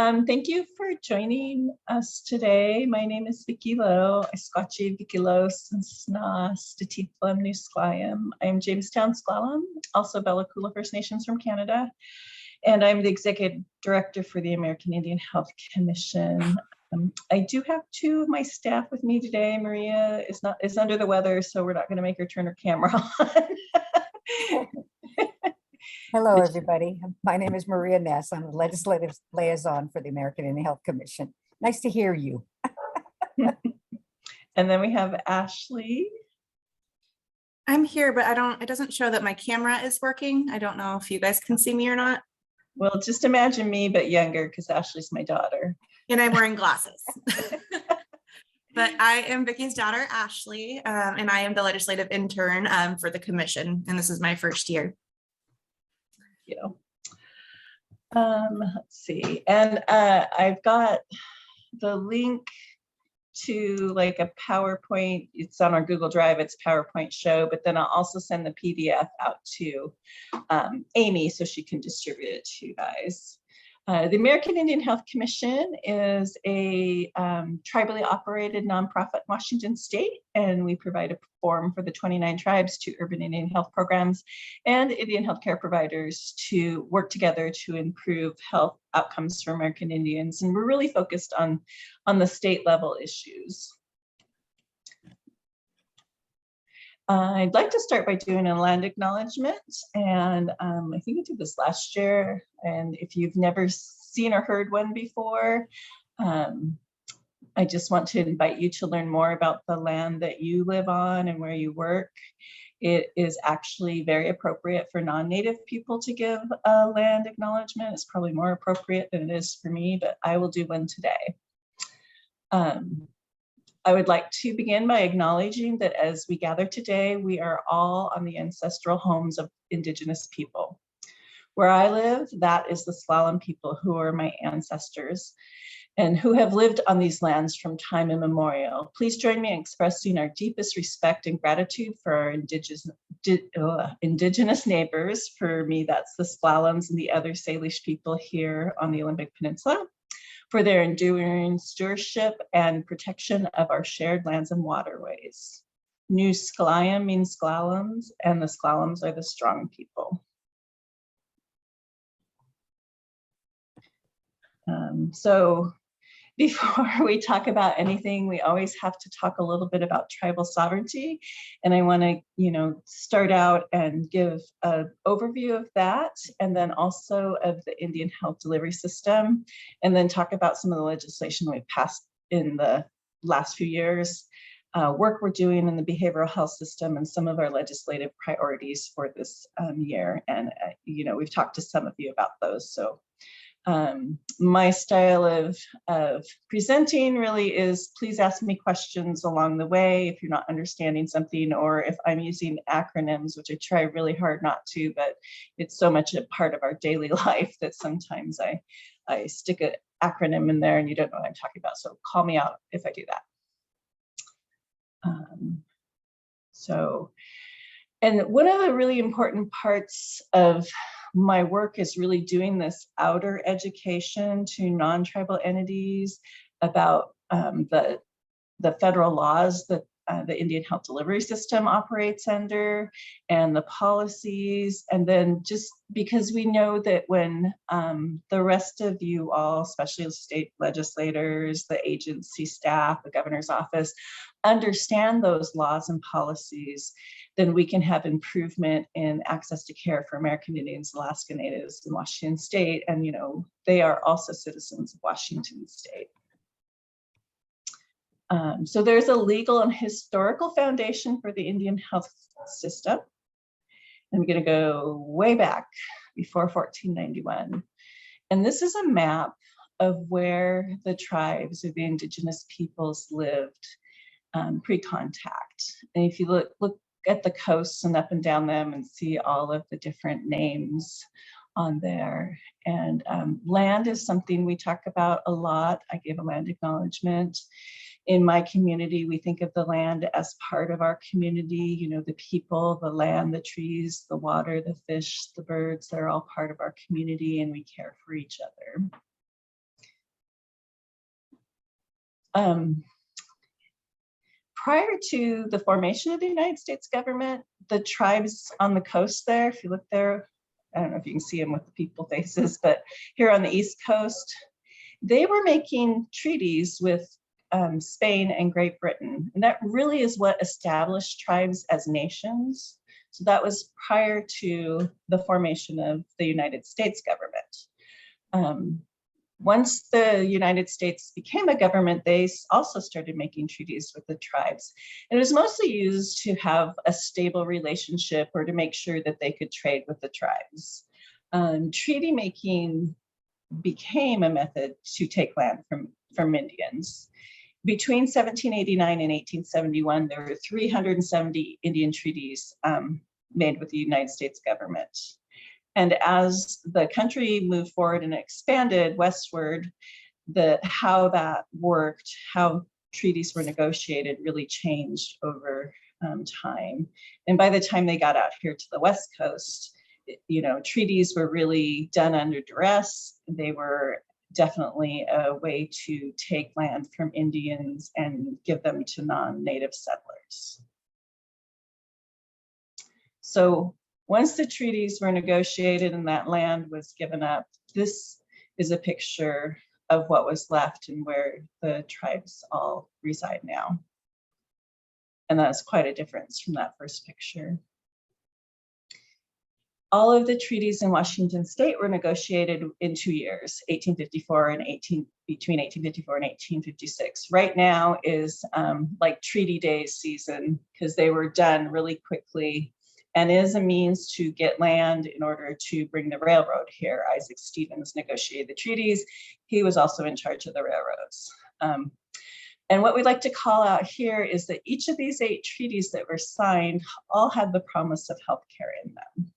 Thank you for joining us today. My name is Vicky Lowe. I Scotchy Vicky Lowe Sna Statiflam New Sklyam. I'm Jamestown Sklallam, also Bella Coola First Nations from Canada. And I'm the Executive Director for the American Indian Health Commission. I do have two of my staff with me today. Maria is under the weather, so we're not going to make her turn her camera on. Hello, everybody. My name is Maria Ness. I'm the Legislative Liaison for the American Indian Health Commission. Nice to hear you. And then we have Ashley. I'm here, but it doesn't show that my camera is working. I don't know if you guys can see me or not. Well, just imagine me, but younger, because Ashley's my daughter. And I'm wearing glasses. But I am Vicky's daughter, Ashley, and I am the legislative intern for the commission. And this is my first year. You. Let's see, and I've got the link to like a PowerPoint. It's on our Google Drive. It's PowerPoint show, but then I'll also send the PDF out to Amy so she can distribute it to you guys. The American Indian Health Commission is a tribally operated nonprofit in Washington State, and we provide a forum for the 29 tribes to urban Indian health programs and Indian healthcare providers to work together to improve health outcomes for American Indians. And we're really focused on the state level issues. I'd like to start by doing a land acknowledgement, and I think I did this last year, and if you've never seen or heard one before, I just want to invite you to learn more about the land that you live on and where you work. It is actually very appropriate for non-Native people to give a land acknowledgement. It's probably more appropriate than it is for me, but I will do one today. I would like to begin by acknowledging that as we gather today, we are all on the ancestral homes of Indigenous people. Where I live, that is the Sklallam people who are my ancestors and who have lived on these lands from time immemorial. Please join me in expressing our deepest respect and gratitude for our Indigenous neighbors. For me, that's the Sklallams and the other Salish people here on the Olympic Peninsula, for their enduring stewardship and protection of our shared lands and waterways. New Sklyam means Sklallams, and the Sklallams are the strong people. So before we talk about anything, we always have to talk a little bit about tribal sovereignty. And I want to, start out and give an overview of that, and then also of the Indian health delivery system, and then talk about some of the legislation we've passed in the last few years, work we're doing in the behavioral health system, and some of our legislative priorities for this year. And, we've talked to some of you about those. So my style of presenting really is, please ask me questions along the way if you're not understanding something, or if I'm using acronyms, which I try really hard not to, but it's so much a part of our daily life that sometimes I stick an acronym in there and you don't know what I'm talking about. So call me out if I do that. And one of the really important parts of my work is really doing this outer education to non-tribal entities about the federal laws that the Indian health delivery system operates under, and the policies. And then just because we know that when the rest of you all, especially the state legislators, the agency staff, the governor's office, understand those laws and policies, then we can have improvement in access to care for American Indians, Alaska Natives in Washington State. And, they are also citizens of Washington State. So there's a legal and historical foundation for the Indian health system. I'm going to go way back before 1491. And this is a map of where the tribes or the Indigenous peoples lived pre-contact. And if you look at the coasts and up and down them and see all of the different names on there. And land is something we talk about a lot. I gave a land acknowledgement. In my community, we think of the land as part of our community, the people, the land, the trees, the water, the fish, the birds, they're all part of our community, and we care for each other. Prior to the formation of the United States government, the tribes on the coast there, if you look there, I don't know if you can see them with the people faces, but here on the East Coast, they were making treaties with Spain and Great Britain. And that really is what established tribes as nations. So that was prior to the formation of the United States government. Once the United States became a government, they also started making treaties with the tribes. And it was mostly used to have a stable relationship or to make sure that they could trade with the tribes. Treaty making became a method to take land from Indians. Between 1789 and 1871, there were 370 Indian treaties made with the United States government. And as the country moved forward and expanded westward, how that worked, how treaties were negotiated really changed over time. And by the time they got out here to the West Coast, treaties were really done under duress. They were definitely a way to take land from Indians and give them to non-native settlers. So once the treaties were negotiated and that land was given up, this is a picture of what was left and where the tribes all reside now. And that's quite a difference from that first picture. All of the treaties in Washington State were negotiated in 2 years, between 1854 and 1856. Right now is like Treaty Days season because they were done really quickly and is a means to get land in order to bring the railroad here. Isaac Stevens negotiated the treaties. He was also in charge of the railroads. And what we'd like to call out here is that each of these 8 treaties that were signed all had the promise of healthcare in them.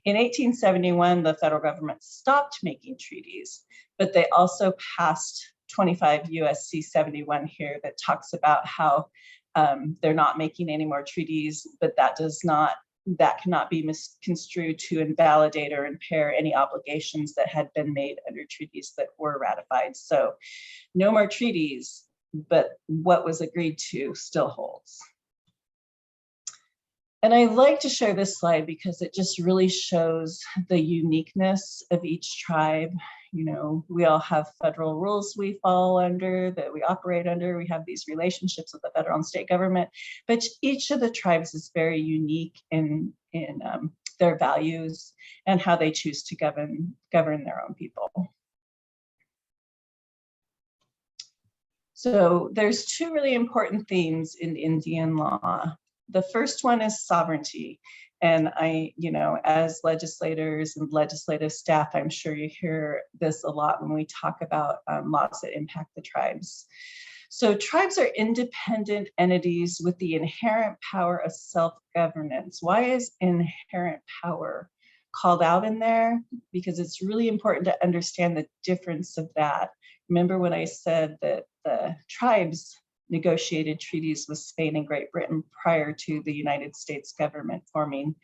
In 1871, the federal government stopped making treaties, but they also passed 25 USC 71 here that talks about how they're not making any more treaties, but that cannot be misconstrued to invalidate or impair any obligations that had been made under treaties that were ratified. So no more treaties, but what was agreed to still holds. And I like to share this slide because it just really shows the uniqueness of each tribe. We all have federal rules we fall under, that we operate under. We have these relationships with the federal and state government, but each of the tribes is very unique in their values and how they choose to govern their own people. So there's 2 really important themes in Indian law. The first one is sovereignty. And as legislators and legislative staff, I'm sure you hear this a lot when we talk about laws that impact the tribes. So tribes are independent entities with the inherent power of self-governance. Why is inherent power called out in there? Because it's really important to understand the difference of that. Remember when I said that the tribes negotiated treaties with Spain and Great Britain prior to the United States government forming.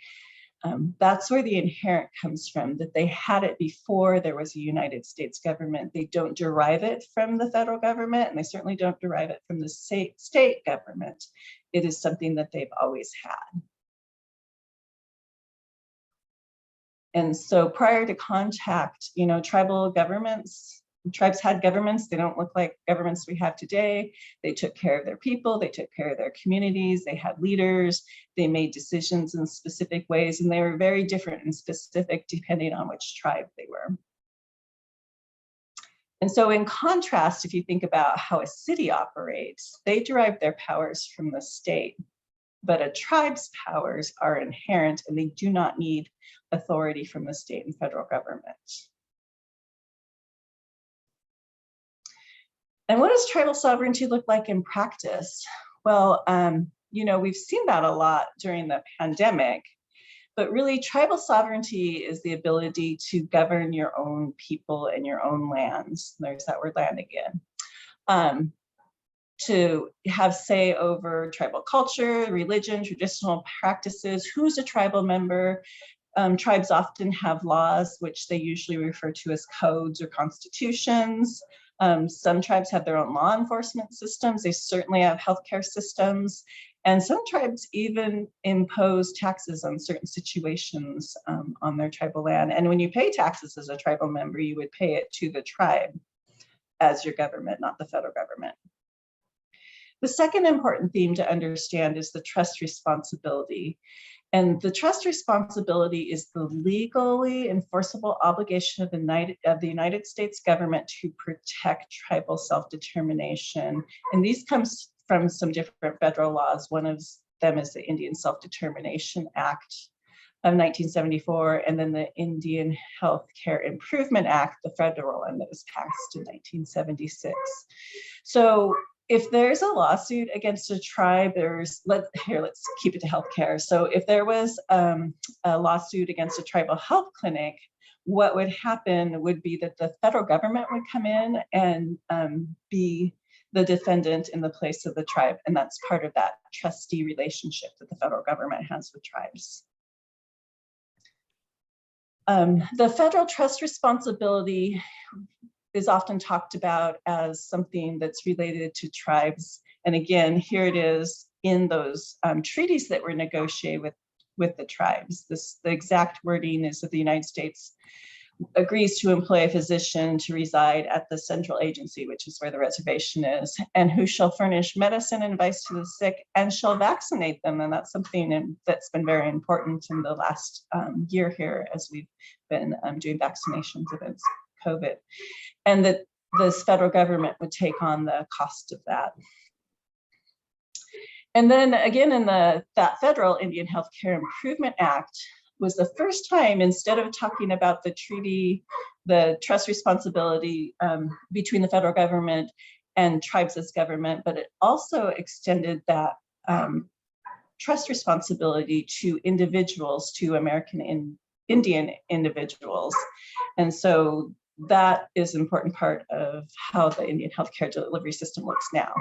That's where the inherent comes from, that they had it before there was a United States government. They don't derive it from the federal government, and they certainly don't derive it from the state government. It is something that they've always had. And so prior to contact, tribal governments, tribes had governments. They don't look like governments we have today. They took care of their people. They took care of their communities. They had leaders. They made decisions in specific ways, and they were very different and specific depending on which tribe they were. And so in contrast, if you think about how a city operates, they derive their powers from the state, but a tribe's powers are inherent and they do not need authority from the state and federal government. And what does tribal sovereignty look like in practice? Well, we've seen that a lot during the pandemic, but really tribal sovereignty is the ability to govern your own people and your own lands. There's that word land again. To have say over tribal culture, religion, traditional practices, who's a tribal member. Tribes often have laws, which they usually refer to as codes or constitutions. Some tribes have their own law enforcement systems. They certainly have healthcare systems. And some tribes even impose taxes on certain situations on their tribal land. And when you pay taxes as a tribal member, you would pay it to the tribe as your government, not the federal government. The second important theme to understand is the trust responsibility. And the trust responsibility is the legally enforceable obligation of the United States government to protect tribal self-determination. And these comes from some different federal laws. One of them is the Indian Self-Determination Act of 1974, and then the Indian Healthcare Improvement Act, the federal one that was passed in 1976. So if there's a lawsuit against a tribe, let's keep it to healthcare. So if there was a lawsuit against a tribal health clinic, what would happen would be that the federal government would come in and be the defendant in the place of the tribe. And that's part of that trustee relationship that the federal government has with tribes. The federal trust responsibility is often talked about as something that's related to tribes. And again, here it is in those treaties that were negotiated with the tribes. The exact wording is that the United States agrees to employ a physician to reside at the central agency, which is where the reservation is, and who shall furnish medicine and advice to the sick and shall vaccinate them. And that's something that's been very important in the last year here as we've been doing vaccinations against COVID. And that this federal government would take on the cost of that. And then again, in that federal Indian Healthcare Improvement Act was the first time, instead of talking about the treaty, the trust responsibility between the federal government and tribes as government, but it also extended that trust responsibility to individuals, to American Indian individuals. And so that is an important part of how the Indian healthcare delivery system looks now.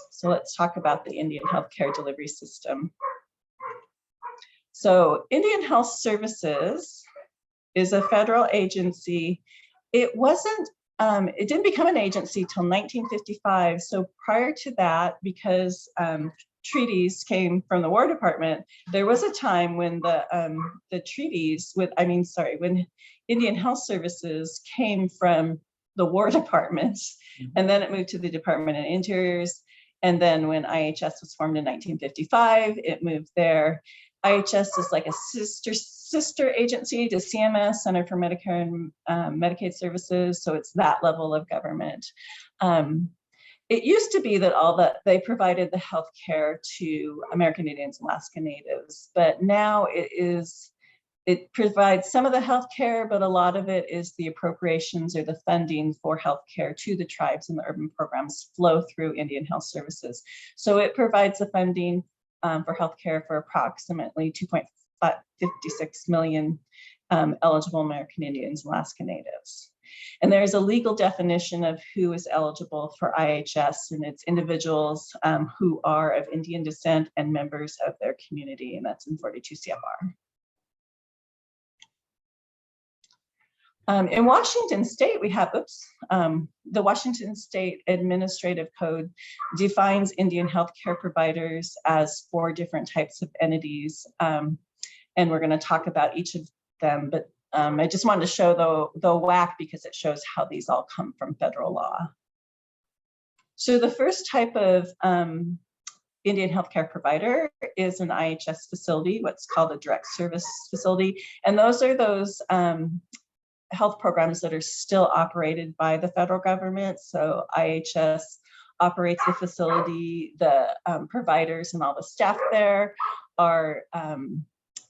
So let's talk about the Indian healthcare delivery system. So Indian Health Services is a federal agency. It didn't become an agency till 1955. So prior to that, because treaties came from the War Department, there was a time when the treaties when Indian Health Services came from the War Department, and then it moved to the Department of Interiors. And then when IHS was formed in 1955, it moved there. IHS is like a sister agency to CMS, Center for Medicare and Medicaid Services. So it's that level of government. It used to be that they provided the health care to American Indians and Alaska Natives, but now it provides some of the health care, but a lot of it is the appropriations or the funding for health care to the tribes, and the urban programs flow through Indian Health Services. So it provides the funding for healthcare for approximately 2.56 million eligible American Indians and Alaska Natives. And there's a legal definition of who is eligible for IHS, and it's individuals who are of Indian descent and members of their community, and that's in 42 CFR. In Washington State, we have, the Washington State Administrative Code defines Indian healthcare providers as 4 different types of entities. And we're going to talk about each of them, but I just wanted to show the WAC because it shows how these all come from federal law. So the first type of Indian healthcare provider is an IHS facility, what's called a direct service facility. And those are those health programs that are still operated by the federal government. So IHS operates the facility, the providers and all the staff there are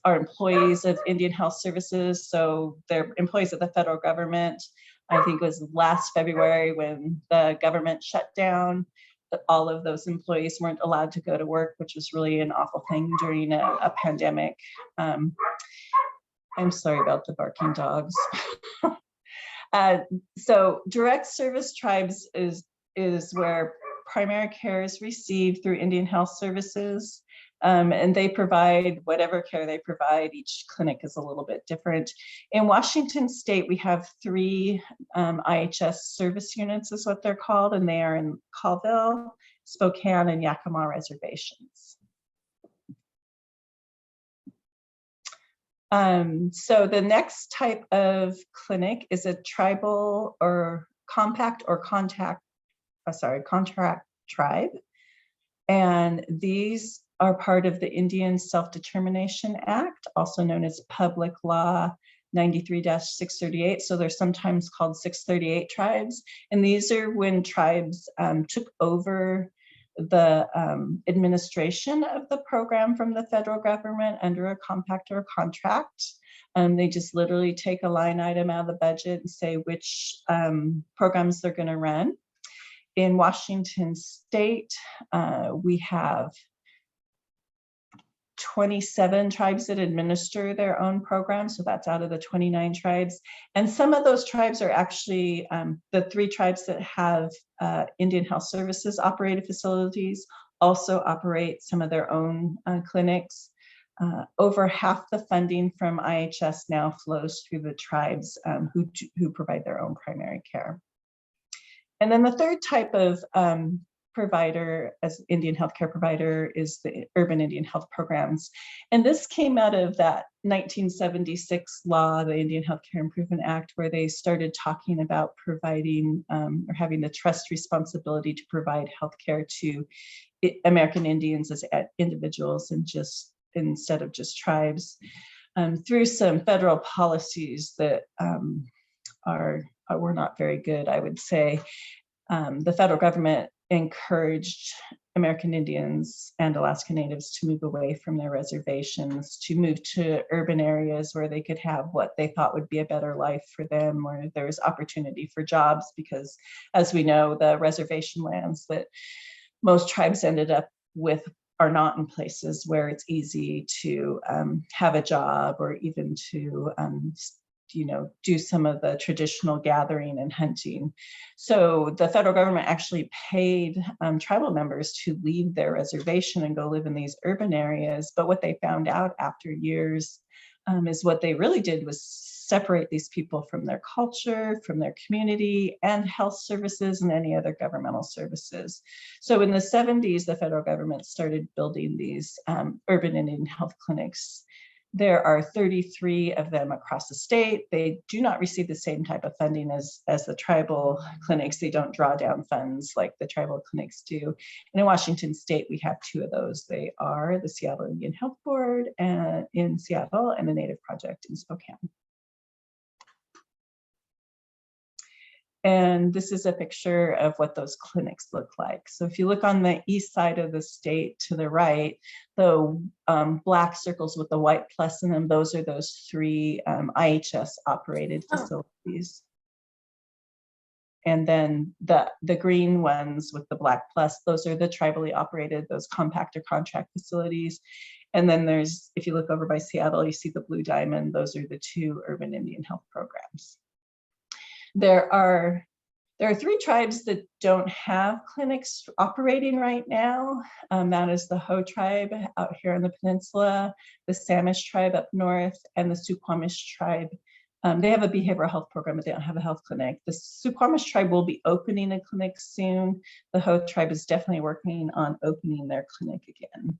employees of Indian Health Services. So they're employees of the federal government. I think it was last February when the government shut down, all of those employees weren't allowed to go to work, which was really an awful thing during a pandemic. I'm sorry about the barking dogs. So direct service tribes is where primary care is received through Indian Health Services. And they provide whatever care they provide. Each clinic is a little bit different. In Washington State, we have 3 IHS service units is what they're called, and they are in Colville, Spokane, and Yakima reservations. So the next type of clinic is a tribal or compact or contract tribe. And these are part of the Indian Self-Determination Act, also known as Public Law 93-638. So they're sometimes called 638 tribes. And these are when tribes took over the administration of the program from the federal government under a compact or contract. They just literally take a line item out of the budget and say which programs they're going to run. In Washington State, we have 27 tribes that administer their own programs. So that's out of the 29 tribes. And some of those tribes are actually the 3 tribes that have Indian Health Services operated facilities also operate some of their own clinics. Over half the funding from IHS now flows through the tribes who provide their own primary care. And then the third type of provider as Indian healthcare provider is the urban Indian health programs. And this came out of that 1976 law, the Indian Healthcare Improvement Act, where they started talking about providing or having the trust responsibility to provide healthcare to American Indians as individuals and instead of just tribes, through some federal policies that were not very good, I would say. The federal government encouraged American Indians and Alaska Natives to move away from their reservations, to move to urban areas where they could have what they thought would be a better life for them, where there was opportunity for jobs, because as we know, the reservation lands that most tribes ended up with are not in places where it's easy to have a job or even to do some of the traditional gathering and hunting. So the federal government actually paid tribal members to leave their reservation and go live in these urban areas. But what they found out after years is what they really did was separate these people from their culture, from their community, and health services and any other governmental services. So in the 70s, the federal government started building these urban Indian health clinics. There are 33 of them across the state. They do not receive the same type of funding as the tribal clinics. They don't draw down funds like the tribal clinics do. And in Washington State, we have 2 of those. They are the Seattle Indian Health Board in Seattle and the Native Project in Spokane. And this is a picture of what those clinics look like. So if you look on the east side of the state to the right, the black circles with the white plus in them, those are those 3 IHS operated facilities. And then the green ones with the black plus, those are the tribally operated, those compact or contract facilities. And then there's, if you look over by Seattle, you see the blue diamond, those are the 2 urban Indian health programs. There are 3 tribes that don't have clinics operating right now. That is the Hoh tribe out here on the peninsula, the Samish tribe up north, and the Suquamish tribe. They have a behavioral health program, but they don't have a health clinic. The Suquamish tribe will be opening a clinic soon. The Hoh tribe is definitely working on opening their clinic again.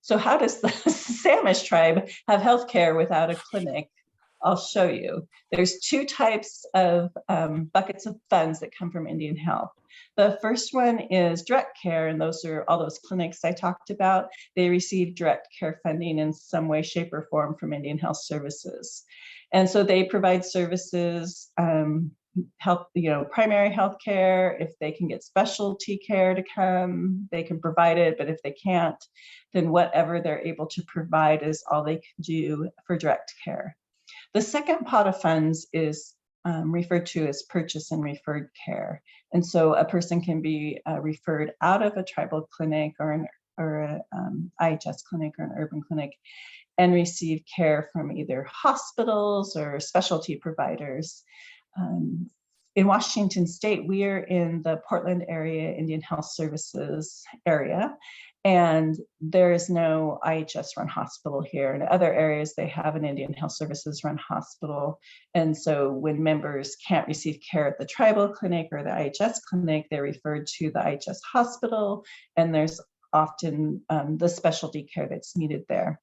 So how does the Samish tribe have healthcare without a clinic? I'll show you. There's 2 types of buckets of funds that come from Indian Health. The first one is direct care, and those are all those clinics I talked about. They receive direct care funding in some way, shape, or form from Indian Health Services. And so they provide services, primary health care. If they can get specialty care to come, they can provide it. But if they can't, then whatever they're able to provide is all they can do for direct care. The second pot of funds is referred to as purchase and referred care. And so a person can be referred out of a tribal clinic or an IHS clinic or an urban clinic and receive care from either hospitals or specialty providers in Washington State, we are in the Portland area Indian Health Services area, and there is no IHS run hospital here. In other areas, they have an Indian Health Services run hospital. And so when members can't receive care at the tribal clinic or the IHS clinic, they're referred to the IHS hospital, and there's often the specialty care that's needed there.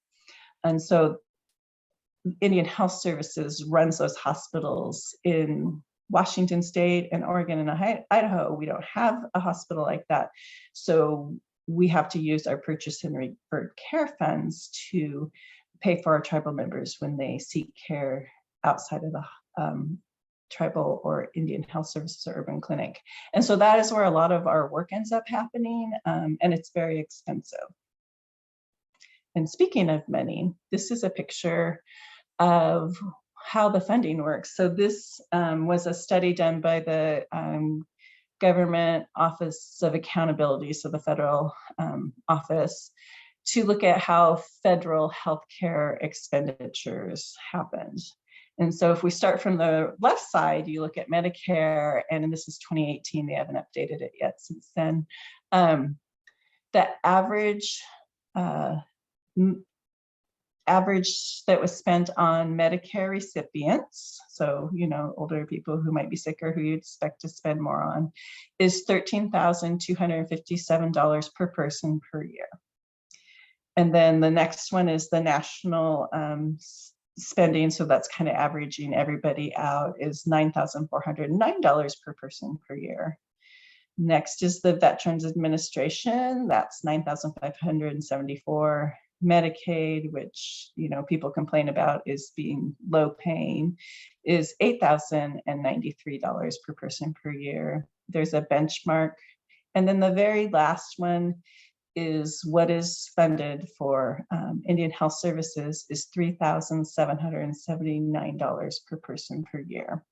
And so Indian Health Services runs those hospitals in Washington State and Oregon and Idaho. We don't have a hospital like that. So we have to use our purchase and referred care funds to pay for our tribal members when they seek care outside of the tribal or Indian Health Services or urban clinic. And so that is where a lot of our work ends up happening, and it's very expensive. And speaking of money, this is a picture of how the funding works. So this was a study done by the Government Office of Accountability, so the federal office, to look at how federal healthcare expenditures happened. And so if we start from the left side, you look at Medicare, and this is 2018, they haven't updated it yet since then. The average that was spent on Medicare recipients, so, you know, older people who might be sicker, who you'd expect to spend more on, is $13,257 per person per year. And then the next one is the national spending, so that's kind of averaging everybody out, is $9,409 per person per year. Next is the Veterans Administration, that's $9,574. Medicaid, which, you know, people complain about is being low paying, is $8,093 per person per year. There's a benchmark. And then the very last one is what is funded for Indian Health Services is $3,779 per person per year.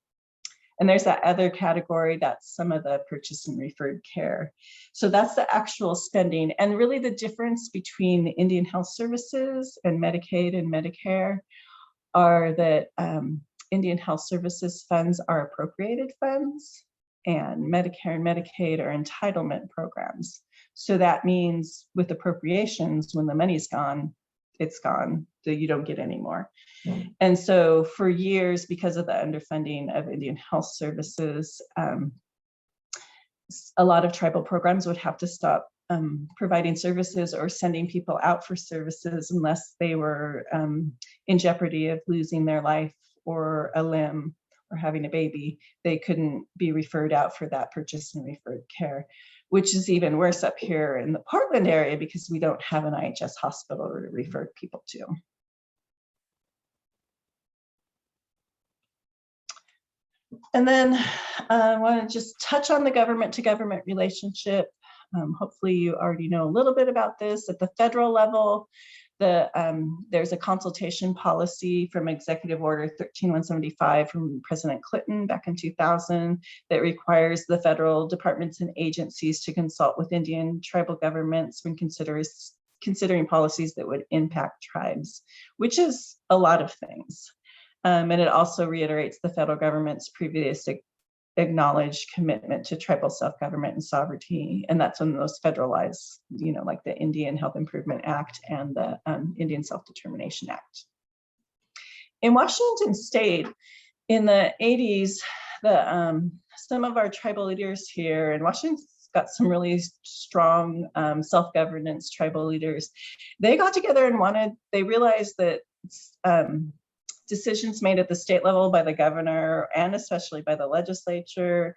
And there's that other category, that's some of the purchase and referred care. So that's the actual spending. And really the difference between Indian Health Services and Medicaid and Medicare are that Indian Health Services funds are appropriated funds, and Medicare and Medicaid are entitlement programs. So that means with appropriations, when the money's gone, it's gone, so you don't get any more. And so for years, because of the underfunding of Indian Health Services, a lot of tribal programs would have to stop providing services or sending people out for services unless they were in jeopardy of losing their life or a limb or having a baby. They couldn't be referred out for that purchase and referred care, which is even worse up here in the Portland area because we don't have an IHS hospital to refer people to. And then I want to just touch on the government to government relationship. Hopefully you already know a little bit about this. At the federal level, there's a consultation policy from Executive Order 13175 from President Clinton back in 2000 that requires the federal departments and agencies to consult with Indian tribal governments when considering policies that would impact tribes, which is a lot of things. And it also reiterates the federal government's previous acknowledged commitment to tribal self-government and sovereignty. And that's when those federalized, you know, like the Indian Health Improvement Act and the Indian Self-Determination Act. In Washington State, in the 80s, some of our tribal leaders here, and Washington's got some really strong self-governance tribal leaders. They got together and they realized that decisions made at the state level by the governor and especially by the legislature,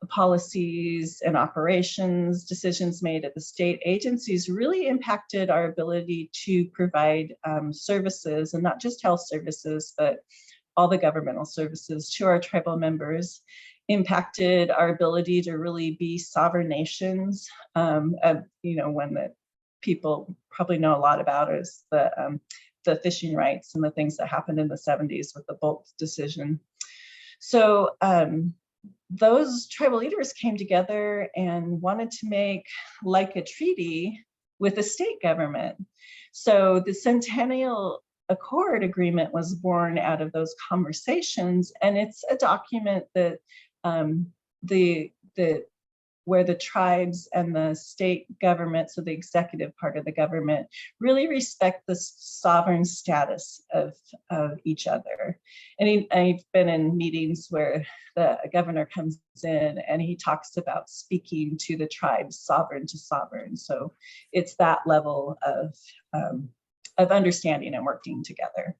policies and operations, decisions made at the state agencies really impacted our ability to provide services, and not just health services, but all the governmental services to our tribal members, impacted our ability to really be sovereign nations. You know, one that people probably know a lot about is the fishing rights and the things that happened in the 70s with the Bolt decision. So those tribal leaders came together and wanted to make like a treaty with the state government. So the centennial Accord agreement was born out of those conversations, and it's a document that where the tribes and the state government, so the executive part of the government, really respect the sovereign status of each other. And I've been in meetings where the governor comes in and he talks about speaking to the tribes sovereign to sovereign. So it's that level of understanding and working together.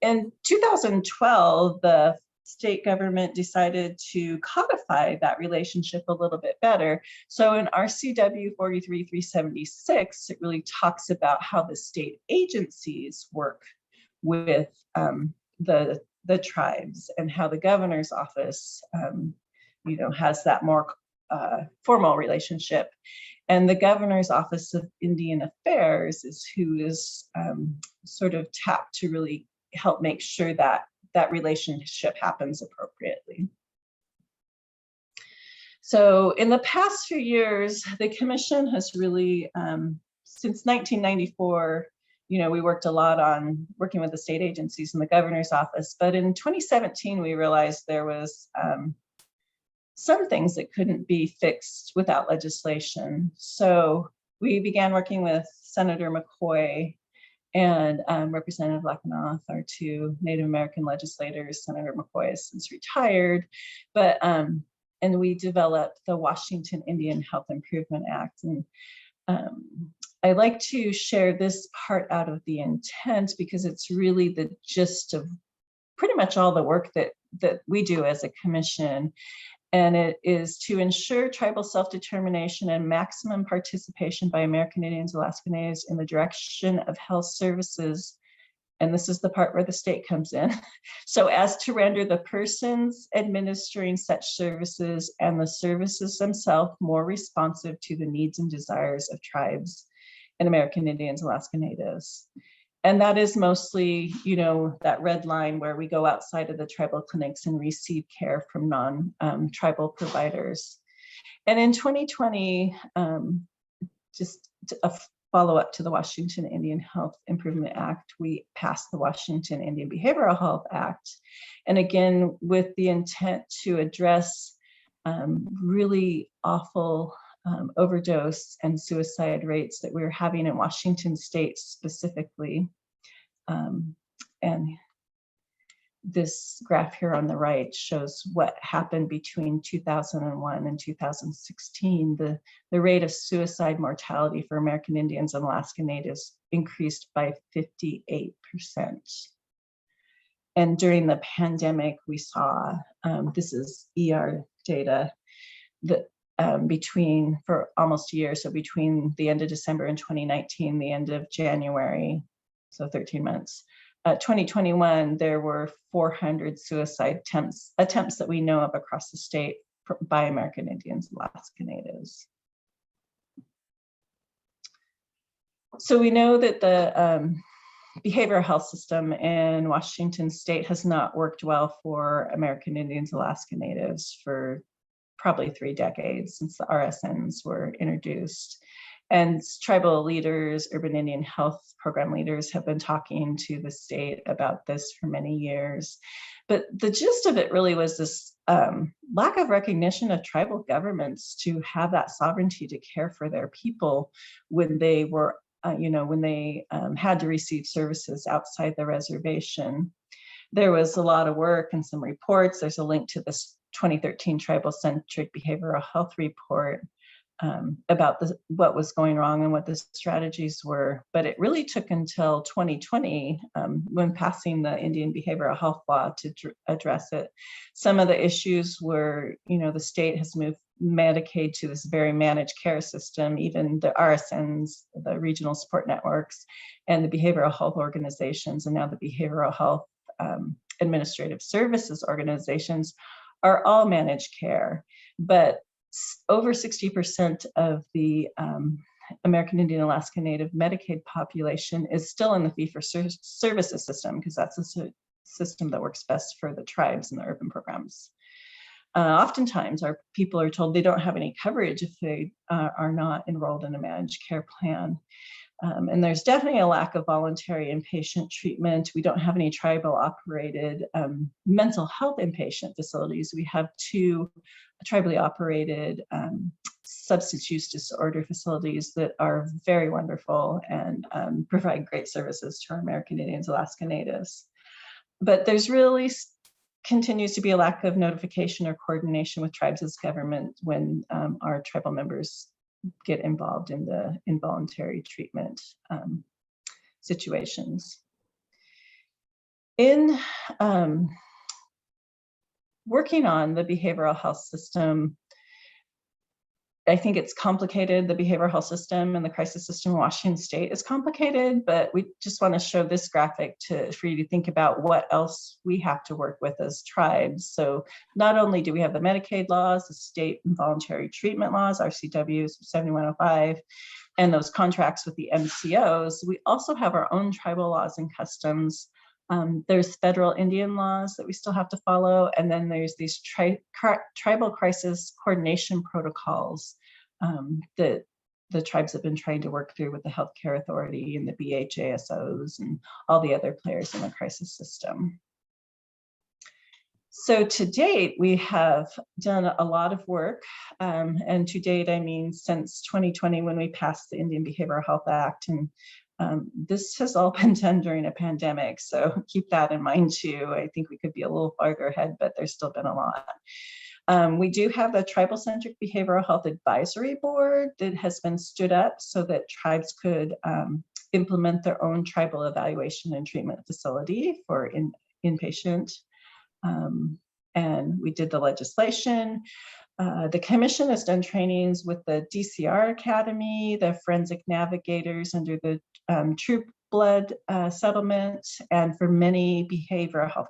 In 2012, the state government decided to codify that relationship a little bit better. So in RCW 43376, it really talks about how the state agencies work with the tribes, and how the governor's office, has that more formal relationship. And the governor's office of Indian Affairs is who is sort of tapped to really help make sure that that relationship happens appropriately. So in the past few years, the commission has really, since 1994, we worked a lot on working with the state agencies and the governor's office. But in 2017, we realized there was some things that couldn't be fixed without legislation. So we began working with Senator McCoy and Representative Lackanoff, our two Native American legislators. Senator McCoy has since retired, but and we developed the Washington Indian Health Improvement Act. And I like to share this part out of the intent because it's really the gist of pretty much all the work that we do as a commission. And it is to ensure tribal self-determination and maximum participation by American Indians, Alaska Natives in the direction of health services. And this is the part where the state comes in. So as to render the persons administering such services and the services themselves more responsive to the needs and desires of tribes and American Indians, Alaska Natives. And that is mostly, that red line where we go outside of the tribal clinics and receive care from non-tribal providers. And in 2020, just a follow-up to the Washington Indian Health Improvement Act, we passed the Washington Indian Behavioral Health Act. And again, with the intent to address really awful overdose and suicide rates that we're having in Washington state specifically. And this graph here on the right shows what happened between 2001 and 2016. The rate of suicide mortality for American Indians and Alaska Natives increased by 58%. And during the pandemic, we saw, this is ER data, that for almost a year, so between the end of December in 2019, the end of January, so 13 months, 2021, there were 400 suicide attempts that we know of across the state by American Indians and Alaska Natives. So we know that the behavioral health system in Washington state has not worked well for American Indians, Alaska Natives for probably 3 decades since the RSNs were introduced. And tribal leaders, urban Indian health program leaders have been talking to the state about this for many years. But the gist of it really was this lack of recognition of tribal governments to have that sovereignty to care for their people when they were, when they had to receive services outside the reservation. There was a lot of work and some reports. There's a link to this 2013 Tribal-Centric Behavioral Health Report about what was going wrong and what the strategies were. But it really took until 2020 when passing the Indian Behavioral Health Law to address it. Some of the issues were, the state has moved Medicaid to this very managed care system. Even the RSNs, the regional support networks, and the behavioral health organizations, and now the behavioral health administrative services organizations are all managed care. But over 60% of the American Indian Alaska Native Medicaid population is still in the fee-for-services system, because that's a system that works best for the tribes and the urban programs. Oftentimes, our people are told they don't have any coverage if they are not enrolled in a managed care plan. And there's definitely a lack of voluntary inpatient treatment. We don't have any tribal operated mental health inpatient facilities. We have 2 tribally operated substance use disorder facilities that are very wonderful and provide great services to our American Indians, Alaska Natives. But there's really continues to be a lack of notification or coordination with tribes as government when our tribal members get involved in the involuntary treatment situations. In working on the behavioral health system, I think it's complicated. The behavioral health system and the crisis system in Washington State is complicated, but we just want to show this graphic for you to think about what else we have to work with as tribes. So not only do we have the Medicaid laws, the state involuntary treatment laws, RCWs 7105, and those contracts with the MCOs, we also have our own tribal laws and customs. There's federal Indian laws that we still have to follow, and then there's these tribal crisis coordination protocols that the tribes have been trying to work through with the Healthcare Authority and the BHASOs and all the other players in the crisis system. So to date, we have done a lot of work, and to date, I mean since 2020 when we passed the Indian Behavioral Health Act, and this has all been done during a pandemic, so keep that in mind too. I think we could be a little farther ahead, but there's still been a lot. We do have the Tribal-Centric Behavioral Health Advisory Board that has been stood up so that tribes could implement their own tribal evaluation and treatment facility for inpatient. And we did the legislation. The commission has done trainings with the DCR Academy, the Forensic Navigators under the Troop Blood settlement, and for many behavioral health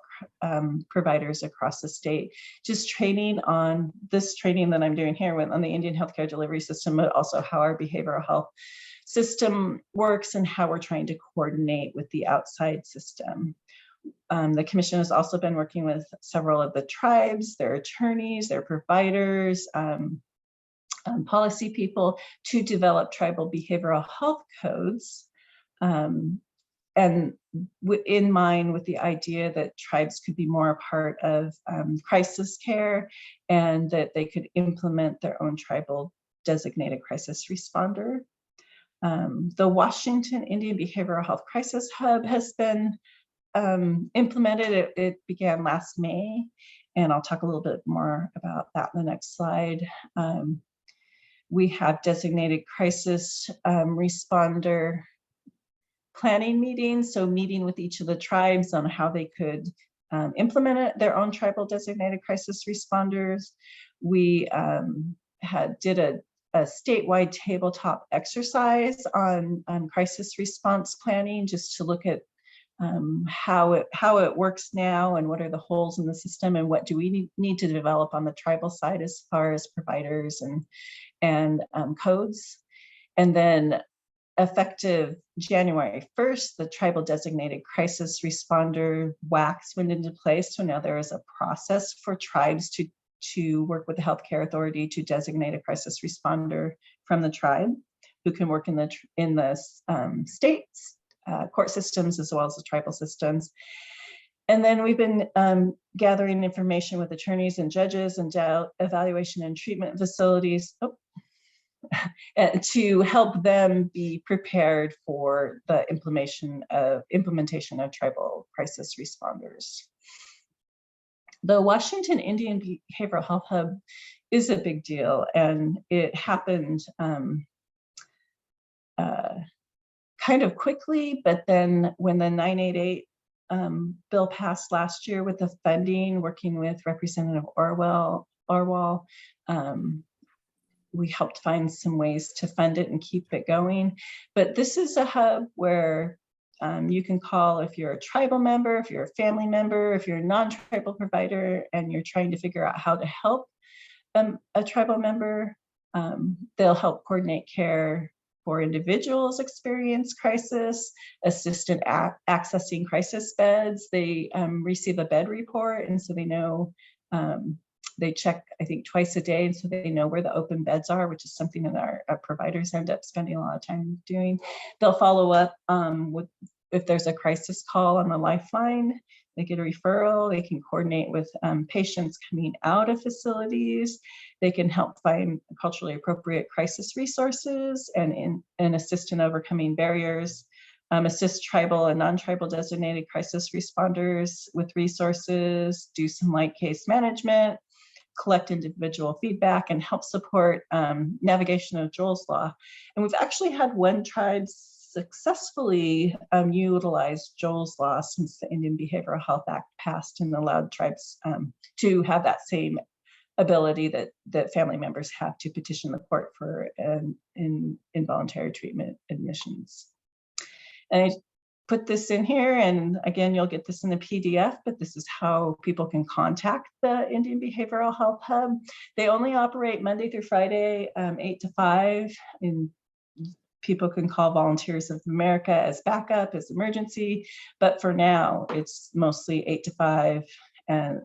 providers across the state. Just training on this training that I'm doing here on the Indian healthcare delivery system, but also how our behavioral health system works and how we're trying to coordinate with the outside system. The commission has also been working with several of the tribes, their attorneys, their providers, policy people to develop tribal behavioral health codes, and in mind with the idea that tribes could be more a part of crisis care and that they could implement their own tribal designated crisis responder. The Washington Indian Behavioral Health Crisis Hub has been implemented. It began last May, and I'll talk a little bit more about that in the next slide. We have designated crisis responder planning meetings, so meeting with each of the tribes on how they could implement their own tribal designated crisis responders. We did a statewide tabletop exercise on crisis response planning, just to look at how it works now and what are the holes in the system and what do we need to develop on the tribal side as far as providers and codes. And then effective January 1st, the tribal designated crisis responder WACs went into place. So now there is a process for tribes to work with the Healthcare Authority to designate a crisis responder from the tribe who can work in the states, court systems, as well as the tribal systems. And then we've been gathering information with attorneys and judges and evaluation and treatment facilities to help them be prepared for the implementation of tribal crisis responders. The Washington Indian Behavioral Health Hub is a big deal, and it happened kind of quickly, but then when the 988 bill passed last year with the funding, working with Representative Orwell, we helped find some ways to fund it and keep it going. But this is a hub where you can call if you're a tribal member, if you're a family member, if you're a non-tribal provider, and you're trying to figure out how to help a tribal member. They'll help coordinate care for individuals experience crisis, assist in accessing crisis beds. They receive a bed report, and so they know They check, I think, twice a day, and so they know where the open beds are, which is something that our providers end up spending a lot of time doing. They'll follow up with if there's a crisis call on the lifeline. They get a referral. They can coordinate with patients coming out of facilities. They can help find culturally appropriate crisis resources and assist in overcoming barriers. Assist tribal and non-tribal designated crisis responders with resources, do some light case management, collect individual feedback, and help support navigation of Joel's Law. And we've actually had one tribe successfully utilize Joel's Law since the Indian Behavioral Health Act passed and allowed tribes to have that same ability that family members have to petition the court for involuntary treatment admissions. And I put this in here, and again, you'll get this in the PDF, but this is how people can contact the Indian Behavioral Health Hub. They only operate Monday through Friday, 8 to 5. And people can call Volunteers of America as backup, as emergency, but for now, it's mostly 8 to 5. And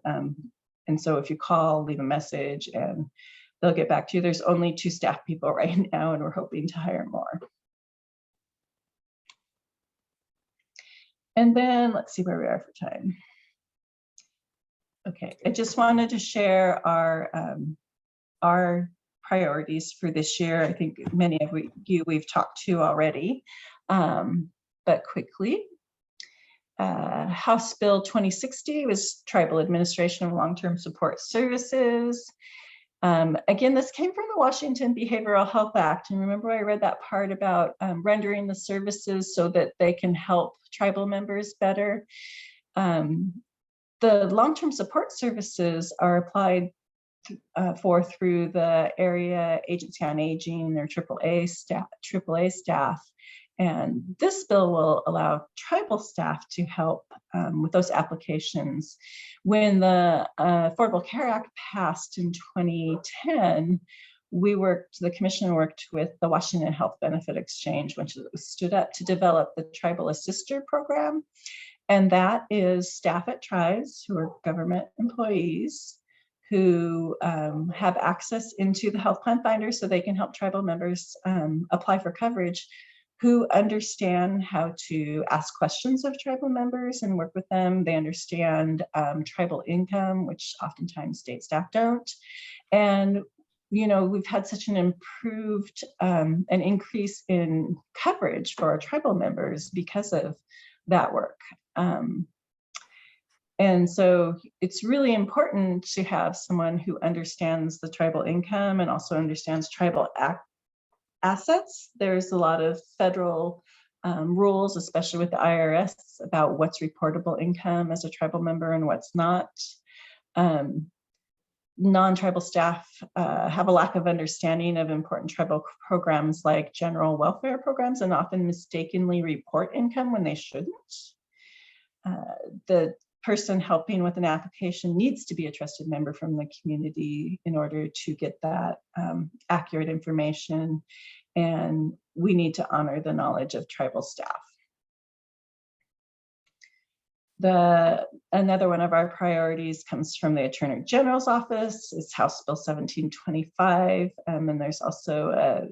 so if you call, leave a message, and they'll get back to you. There's only 2 staff people right now, and we're hoping to hire more. And then let's see where we are for time. Okay, I just wanted to share our priorities for this year. I think many of you we've talked to already, but quickly. House Bill 2060 was Tribal Administration of Long-Term Support Services. Again, this came from the Washington Behavioral Health Act. And remember, I read that part about rendering the services so that they can help tribal members better. The long-term support services are applied through the Area Agency on Aging, their AAA staff. And this bill will allow tribal staff to help with those applications. When the Affordable Care Act passed in 2010, the commission worked with the Washington Health Benefit Exchange, which stood up to develop the Tribal Assister Program. And that is staff at tribes who are government employees who have access into the health plan finder so they can help tribal members apply for coverage, who understand how to ask questions of tribal members and work with them. They understand tribal income, which oftentimes state staff don't. And we've had such an improved, an increase in coverage for our tribal members because of that work. And so it's really important to have someone who understands the tribal income and also understands tribal assets. There's a lot of federal rules, especially with the IRS, about what's reportable income as a tribal member and what's not. Non-tribal staff have a lack of understanding of important tribal programs like general welfare programs and often mistakenly report income when they shouldn't. The person helping with an application needs to be a trusted member from the community in order to get that accurate information, and we need to honor the knowledge of tribal staff. Another one of our priorities comes from the Attorney General's office. It's House Bill 1725, and there's also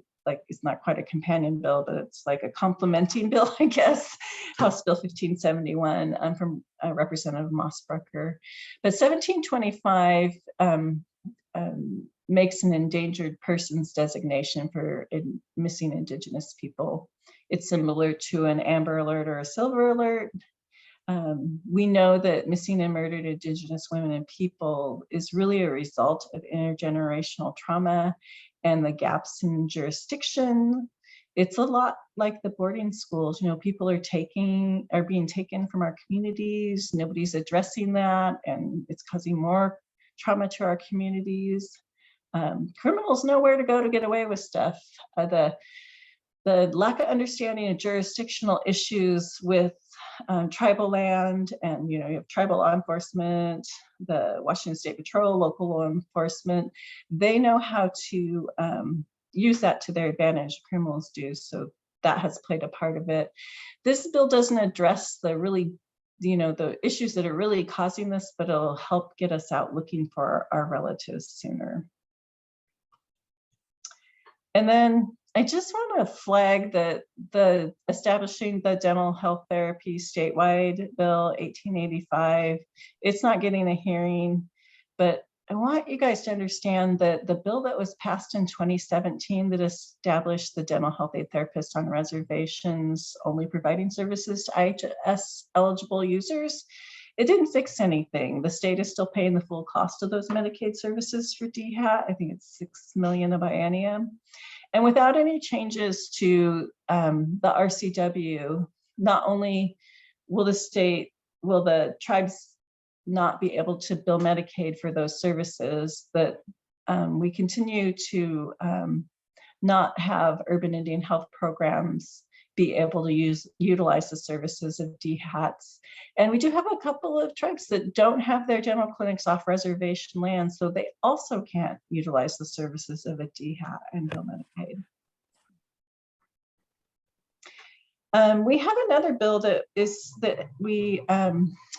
it's not quite a companion bill, but it's like a complementing bill, I guess, House Bill 1571 from Representative Mossbrucker. But 1725 makes an endangered persons designation for missing Indigenous people. It's similar to an Amber Alert or a Silver Alert. We know that missing and murdered Indigenous women and people is really a result of intergenerational trauma and the gaps in jurisdiction. It's a lot like the boarding schools. People are being taken from our communities. Nobody's addressing that, and it's causing more trauma to our communities. Criminals know where to go to get away with stuff. The lack of understanding of jurisdictional issues with tribal land, and you have tribal law enforcement, the Washington State Patrol, local law enforcement, they know how to use that to their advantage. Criminals do, so that has played a part of it. This bill doesn't address the really the issues that are really causing this, but it'll help get us out looking for our relatives sooner. And then I just want to flag that the establishing the dental health therapy statewide bill 1885, it's not getting a hearing, but I want you guys to understand that the bill that was passed in 2017 that established the dental health aid therapist on reservations only providing services to IHS eligible users, it didn't fix anything. The state is still paying the full cost of those Medicaid services for DHAT. I think it's $6 million a biennium. And without any changes to the RCW, not only will the tribes not be able to bill Medicaid for those services, but we continue to not have urban Indian health programs be able to utilize the services of DHATs. And we do have a couple of tribes that don't have their dental clinics off reservation land, so they also can't utilize the services of a DHAT and bill Medicaid. We have another bill that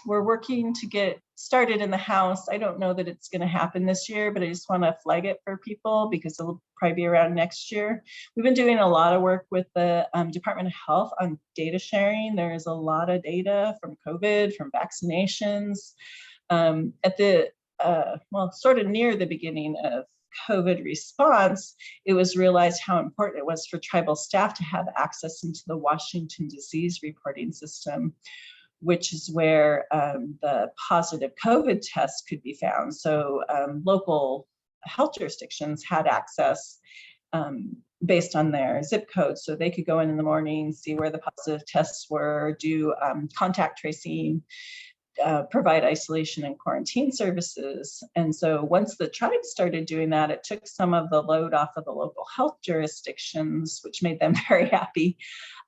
we're working to get started in the House. I don't know that it's going to happen this year, but I just want to flag it for people because it'll probably be around next year. We've been doing a lot of work with the Department of Health on data sharing. There is a lot of data from COVID, from vaccinations. Sort of near the beginning of COVID response, it was realized how important it was for tribal staff to have access into the Washington disease reporting system, which is where the positive COVID tests could be found. So local health jurisdictions had access based on their zip code. So they could go in the morning, see where the positive tests were, do contact tracing, provide isolation and quarantine services. And so once the tribes started doing that, it took some of the load off of the local health jurisdictions, which made them very happy.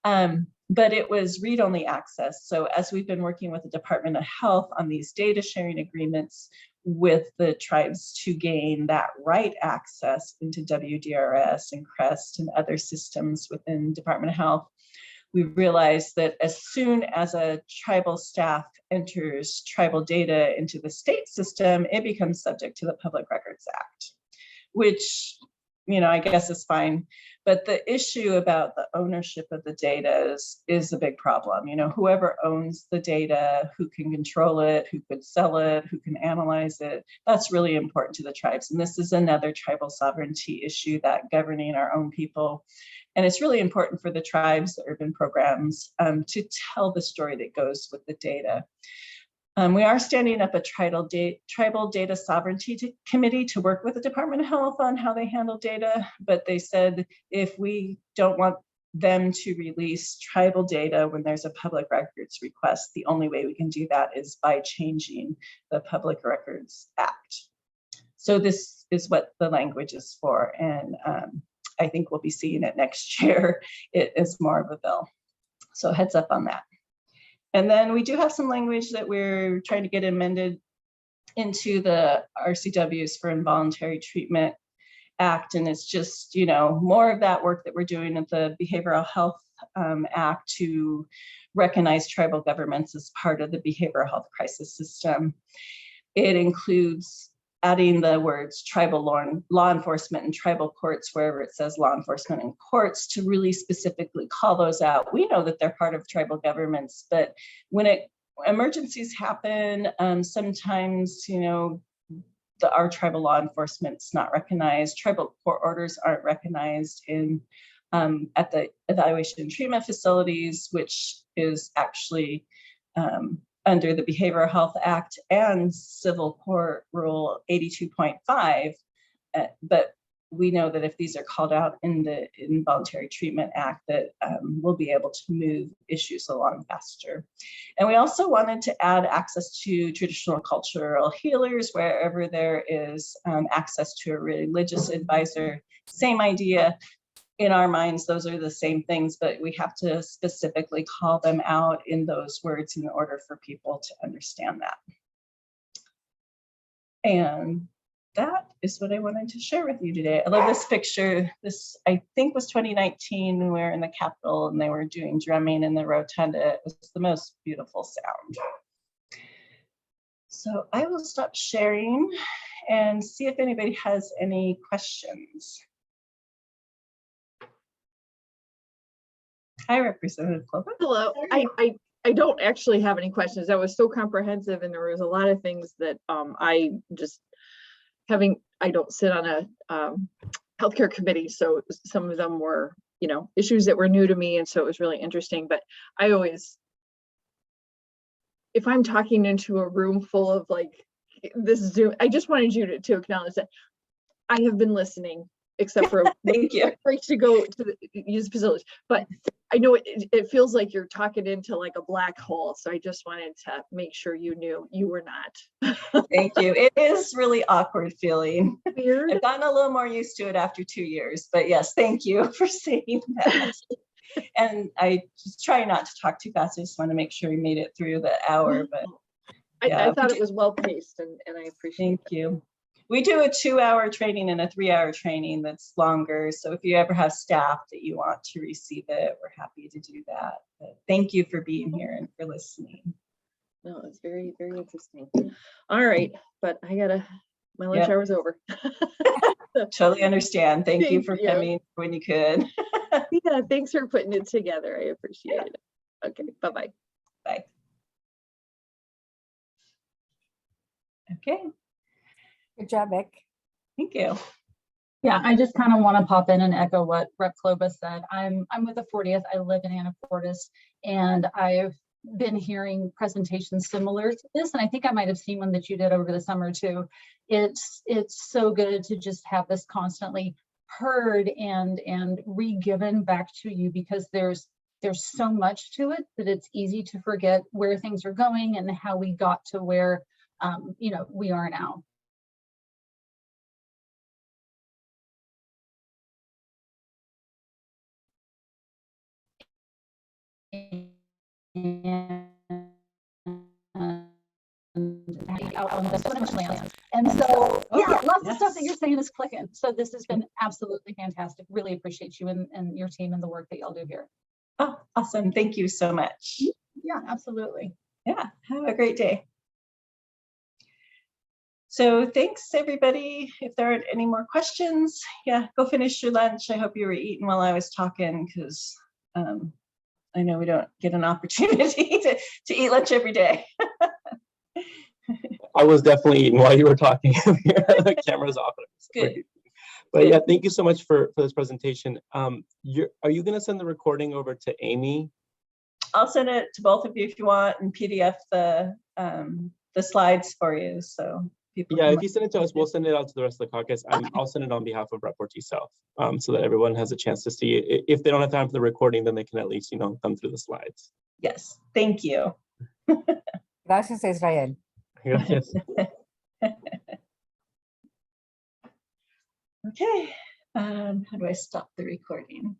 But it was read-only access. So as we've been working with the Department of Health on these data sharing agreements with the tribes to gain that right access into WDRS and CREST and other systems within Department of Health, we realized that as soon as a tribal staff enters tribal data into the state system, it becomes subject to the Public Records Act, which, I guess is fine. But the issue about the ownership of the data is a big problem. Whoever owns the data, who can control it, who could sell it, who can analyze it, that's really important to the tribes. And this is another tribal sovereignty issue that governing our own people. And it's really important for the tribes, the urban programs, to tell the story that goes with the data. We are standing up a tribal data sovereignty committee to work with the Department of Health on how they handle data, but they said if we don't want them to release tribal data when there's a public records request, the only way we can do that is by changing the Public Records Act. So this is what the language is for, and I think we'll be seeing it next year. It is more of a bill. So heads up on that. And then we do have some language that we're trying to get amended into the RCWs for Involuntary Treatment Act. And it's just, more of that work that we're doing at the Behavioral Health Act to recognize tribal governments as part of the behavioral health crisis system. It includes adding the words tribal law enforcement and tribal courts wherever it says law enforcement and courts to really specifically call those out. We know that they're part of tribal governments, but when emergencies happen, sometimes, our tribal law enforcement's not recognized. Tribal court orders aren't recognized at the evaluation and treatment facilities, which is actually under the Behavioral Health Act and Civil Court Rule 82.5, but we know that if these are called out in the Involuntary Treatment Act, that we'll be able to move issues along faster. And we also wanted to add access to traditional cultural healers wherever there is access to a religious advisor. Same idea. In our minds, those are the same things, but we have to specifically call them out in those words in order for people to understand that. And that is what I wanted to share with you today. I love this picture. This, I think, was 2019 when we were in the Capitol and they were doing drumming in the rotunda. It was the most beautiful sound. So I will stop sharing and see if anybody has any questions. Hi, Representative Clover. Hello. I don't actually have any questions. That was so comprehensive, and there was a lot of things that I just I don't sit on a healthcare committee, so some of them were, issues that were new to me, and so it was really interesting. But I always, if I'm talking into a room full of like this Zoom, I just wanted you to acknowledge that I have been listening, except for Thank you. breaks to go to use facilities. But I know it feels like you're talking into like a black hole. So I just wanted to make sure you knew you were not. Thank you. It is really awkward feeling. Weird. I've gotten a little more used to it after 2 years, but yes, thank you for saying that. And I just try not to talk too fast. I just want to make sure we made it through the hour, but I thought it was well paced, and I appreciate it. thank you. We do a 2-hour training and a 3-hour training that's longer. So if you ever have staff that you want to receive it, we're happy to do that. But thank you for being here and for listening. No, it's very, very interesting. All right, but my lunch hour's over. Totally understand. Thank you for Thank you. coming when you could. Yeah, thanks for putting it together. I appreciate it. Okay, bye-bye. Bye. Okay, Good job, Beck. thank you. Yeah, I just kind of want to pop in and echo what Rep. Kloba said. I'm with the 40th. I live in Anacortes, and I've been hearing presentations similar to this, and I think I might have seen one that you did over the summer too. It's so good to just have this constantly heard and re-given back to you, because there's so much to it that it's easy to forget where things are going and how we got to where we are now. And so, yeah, lots of stuff that you're saying is clicking. So this has been absolutely fantastic. Really appreciate you and your team and the work that y'all do here. Oh, awesome. Thank you so much. Yeah, absolutely. Yeah, have a great day. So thanks, everybody. If there aren't any more questions, yeah, go finish your lunch. I hope you were eating while I was talking, because I know we don't get an opportunity to eat lunch every day. I was definitely eating while you were talking. The camera's off. Good. But yeah, thank you so much for this presentation. Are you going to send the recording over to Amy? I'll send it to both of you if you want, and PDF the slides for you. So people. Yeah, if you send it to us, we'll send it out to the rest of the caucus. I'll send it on behalf of Rep. Ortiz South, so that everyone has a chance to see it. If they don't have time for the recording, then they can at least, thumb through the slides. Yes, thank you. Gracias, Israel. Gracias. Okay, how do I stop the recording?